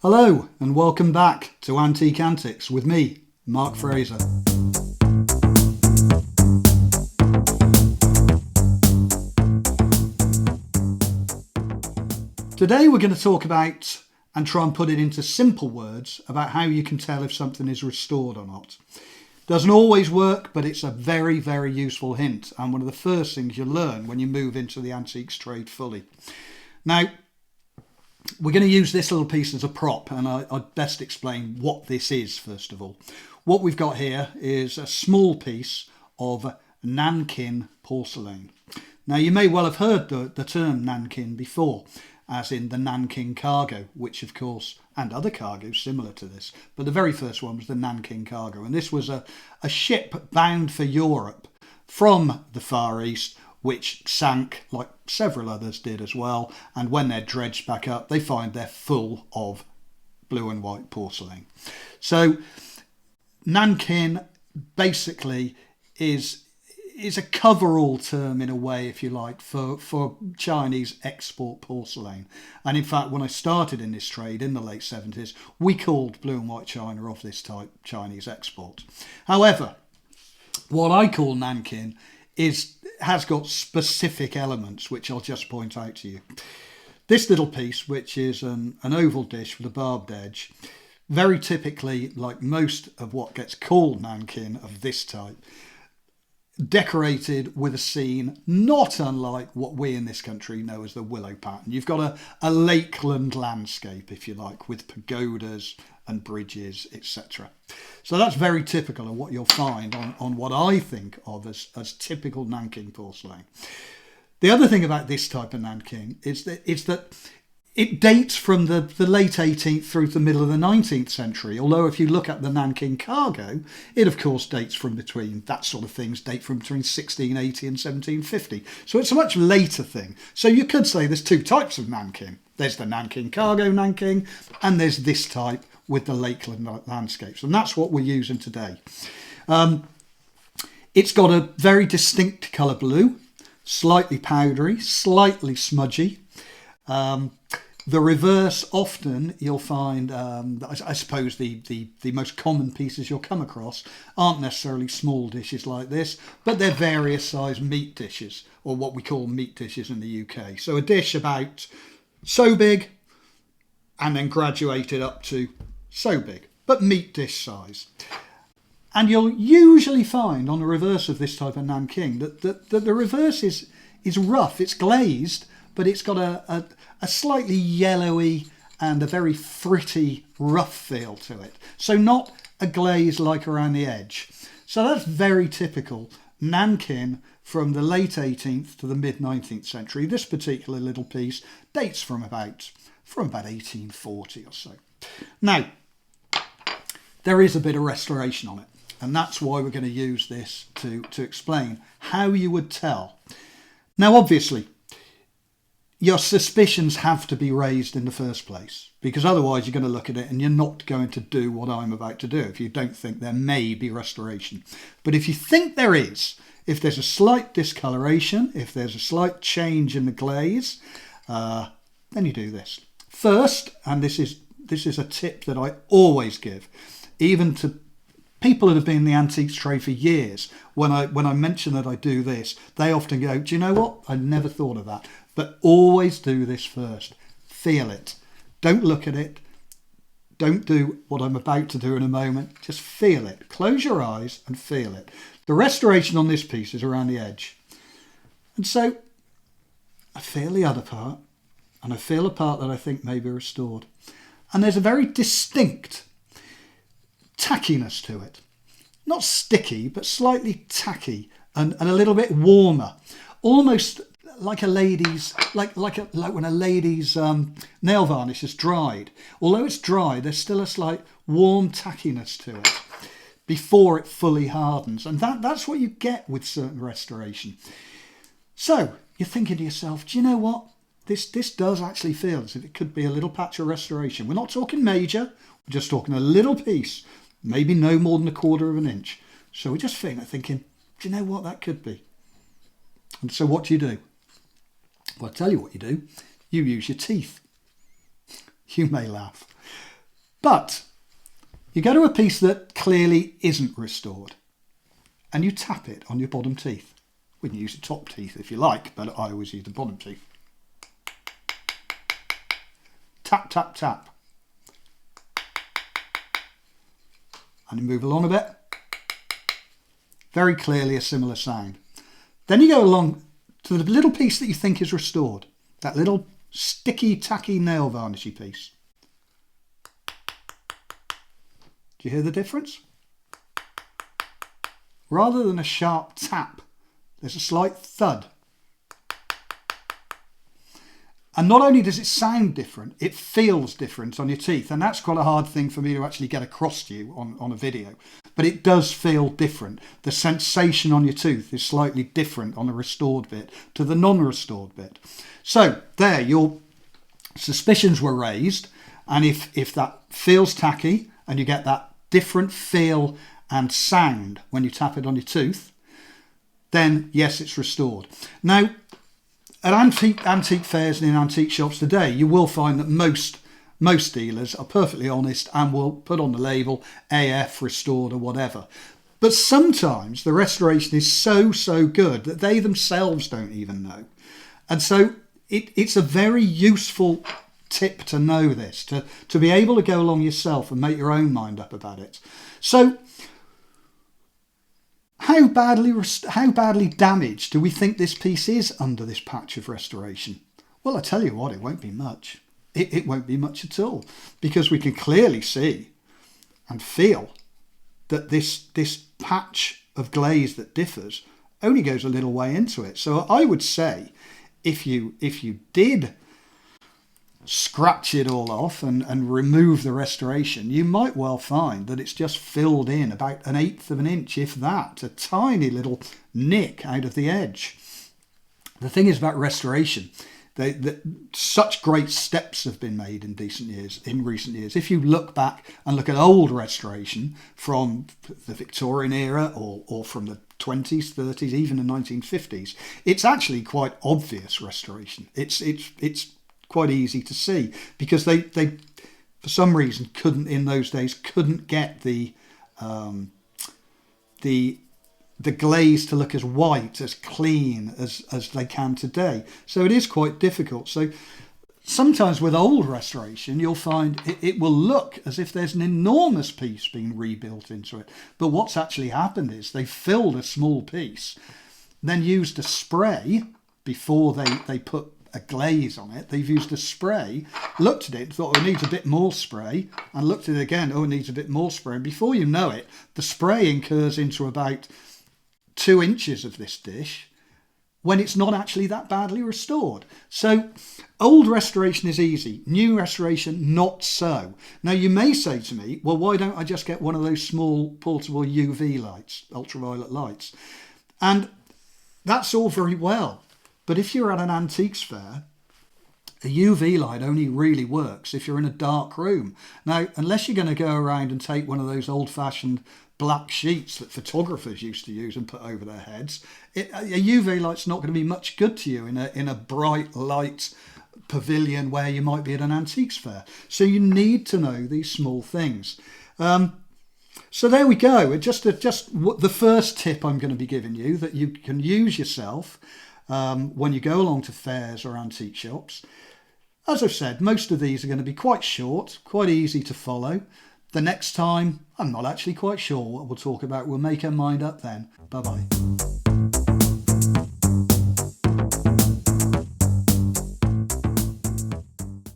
Hello and welcome back to Antics with me, Mark Fraser. Today we're going to talk about and try and put it into simple words about how you can tell if something is restored or not. Doesn't always work, but it's a very, very useful hint and one of the first things you learn when you move into the antiques trade fully. Now, we're going to use this little piece as a prop, and I'd best explain what this is first of all. What we've got here is a small piece of Nanking porcelain. Now, you may well have heard the term Nanking before, as in the Nanking cargo, which of course, and other cargoes similar to this, but the very first one was the Nanking cargo, and this was a ship bound for Europe from the Far East, which sank like several others did as well, and when they're dredged back up they find they're full of blue and white porcelain. So Nanking basically is a cover-all term in a way, if you like, for Chinese export porcelain. And in fact, when I started in this trade in the late 70s, we called blue and white china of this type Chinese export. However, what I call Nanking has got specific elements which I'll just point out to you. This little piece, which is an oval dish with a barbed edge, very typically, like most of what gets called Nanking of this type, decorated with a scene not unlike what we in this country know as the willow pattern. You've got a lakeland landscape, if you like, with pagodas and bridges, etc. So that's very typical of what you'll find on what I think of as typical Nanking porcelain. The other thing about this type of Nanking is that it dates from the late 18th through to the middle of the 19th century. Although if you look at the Nanking cargo, it of course dates from between, that sort of things date from between 1680 and 1750. So it's a much later thing. So you could say there's two types of Nanking. There's the Nanking cargo Nanking, and there's this type with the lakeland landscapes. And that's what we're using today. It's got a very distinct colour blue, slightly powdery, slightly smudgy. The reverse, often you'll find, I suppose the most common pieces you'll come across aren't necessarily small dishes like this, but they're various size meat dishes, or what we call meat dishes in the UK. So a dish about so big and then graduated up to so big, but meat dish size. And you'll usually find on the reverse of this type of Nanking that the reverse is rough, it's glazed, but it's got a slightly yellowy and a very fritty, rough feel to it. So not a glaze like around the edge. So that's very typical Nanking from the late 18th to the mid 19th century. This particular little piece dates from about 1840 or so. Now, there is a bit of restoration on it, and that's why we're going to use this to explain how you would tell. Now, obviously, your suspicions have to be raised in the first place, because otherwise you're going to look at it and you're not going to do what I'm about to do if you don't think there may be restoration. But if you think there is, if there's a slight discoloration, if there's a slight change in the glaze, then you do this. First, and this is a tip that I always give, even to people that have been in the antiques trade for years, when I mention that I do this, they often go, do you know what? I never thought of that. But always do this first. Feel it. Don't look at it. Don't do what I'm about to do in a moment. Just feel it. Close your eyes and feel it. The restoration on this piece is around the edge. And so I feel the other part, and I feel a part that I think may be restored. And there's a very distinct tackiness to it. Not sticky, but slightly tacky and a little bit warmer. Almost like a lady's, like when a lady's nail varnish is dried. Although it's dry, there's still a slight warm tackiness to it before it fully hardens. And that's what you get with certain restoration. So you're thinking to yourself, do you know what? This does actually feel as if it could be a little patch of restoration. We're not talking major, we're just talking a little piece, maybe no more than 1/4 of an inch. So we're just thinking, do you know what that could be? And so what do? Well, I'll tell you what you do. You use your teeth. You may laugh. But you go to a piece that clearly isn't restored and you tap it on your bottom teeth. We can use the top teeth if you like, but I always use the bottom teeth. Tap, tap, tap. And you move along a bit. Very clearly a similar sound. Then you go along to the little piece that you think is restored. That little sticky, tacky nail varnishy piece. Do you hear the difference? Rather than a sharp tap, there's a slight thud. And not only does it sound different, it feels different on your teeth. And that's quite a hard thing for me to actually get across to you on a video. But it does feel different. The sensation on your tooth is slightly different on the restored bit to the non-restored bit. So there, your suspicions were raised. And if that feels tacky and you get that different feel and sound when you tap it on your tooth, then yes, it's restored. Now, at antique fairs and in antique shops today, you will find that most dealers are perfectly honest and will put on the label AF restored or whatever. But sometimes the restoration is so good that they themselves don't even know. And so it's a very useful tip to know this, to be able to go along yourself and make your own mind up about it. So how badly damaged do we think this piece is under this patch of restoration? Well, I tell you what, it won't be much. It won't be much at all, because we can clearly see and feel that this patch of glaze that differs only goes a little way into it. So I would say if you did scratch it all off and remove the restoration, you might well find that it's just filled in about 1/8 of an inch, if that, a tiny little nick out of the edge. The thing is about restoration, such great steps have been made in recent years. If you look back and look at old restoration from the Victorian era or from the 20s, 30s, even the 1950s, it's actually quite obvious restoration. It's quite easy to see, because they for some reason couldn't get the glaze to look as white, as clean as they can today. So it is quite difficult. So sometimes with old restoration, you'll find it will look as if there's an enormous piece being rebuilt into it. But what's actually happened is they filled a small piece, then used a spray before they put a glaze on it. They've used a spray, looked at it, thought, oh, it needs a bit more spray, and looked at it again, oh, it needs a bit more spray. And before you know it, the spray incurs into about 2 inches of this dish when it's not actually that badly restored. So old restoration is easy, new restoration not so. Now you may say to me, well, why don't I just get one of those small portable UV lights, ultraviolet lights? And that's all very well. But if you're at an antiques fair, a UV light only really works if you're in a dark room. Now, unless you're going to go around and take one of those old-fashioned black sheets that photographers used to use and put over their heads, a UV light's not going to be much good to you in a bright light pavilion where you might be at an antiques fair. So you need to know these small things. So there we go. Just the first tip I'm going to be giving you that you can use yourself when you go along to fairs or antique shops. As I've said, most of these are going to be quite short, quite easy to follow. The next time, I'm not actually quite sure what we'll talk about. We'll make our mind up then. Bye-bye.